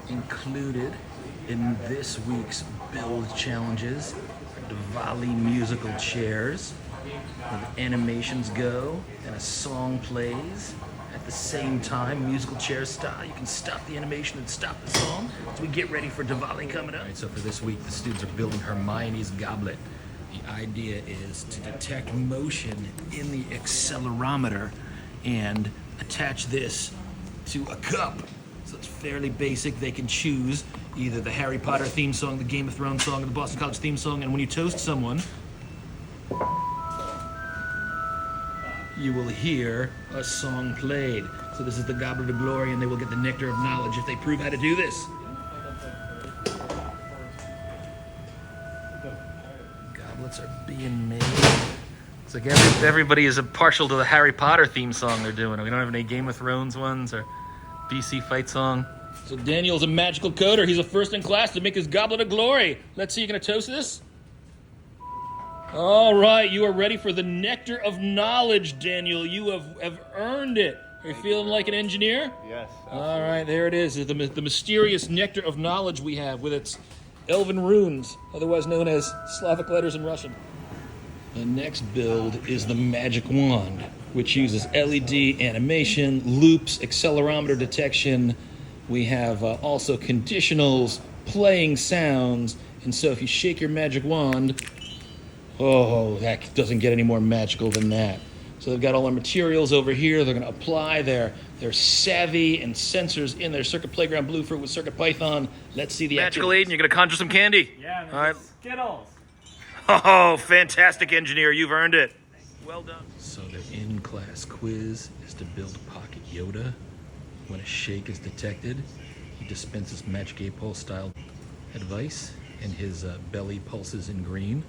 Included in this week's build challenges are Diwali musical chairs where the animations go and a song plays at the same time, musical chair style. You can stop the animation and stop the song as we get ready for Diwali coming up. All right, so for this week, the students are building Hermione's goblet. The idea is to detect motion in the accelerometer and attach this to a cup. So it's fairly basic. They can choose either the Harry Potter theme song, the Game of Thrones song, or the Boston College theme song. And when you toast someone, you will hear a song played. So this is the Goblet of Glory, and they will get the Nectar of Knowledge if they prove how to do this. Goblets are being made. It's like everybody is partial to the Harry Potter theme song they're doing. We don't have any Game of Thrones ones or BC fight song. So Daniel's a magical coder. He's a first in class to make his Goblet of Glory. Let's see, you gonna toast this? All right, you are ready for the Nectar of Knowledge, Daniel. You have earned it. Are you feeling like an engineer? Yes. All right, there it is. The mysterious Nectar of Knowledge we have with its elven runes, otherwise known as Slavic letters in Russian. The next build is the Magic Wand, which uses LED animation, loops, accelerometer detection. We have also conditionals, playing sounds, and so if you shake your magic wand, oh, that doesn't get any more magical than that. So they've got all our materials over here. They're going to apply their savvy and sensors in their Circuit Playground Bluefruit with Circuit Python. Let's see the Magical Aiden, you're going to conjure some candy. Yeah, all right. Skittles. Oh, fantastic, engineer. You've earned it. Well done. So their in-class quiz is to build Pocket Yoda. When a shake is detected, he dispenses Magic 8 Pulse style advice, and his belly pulses in green.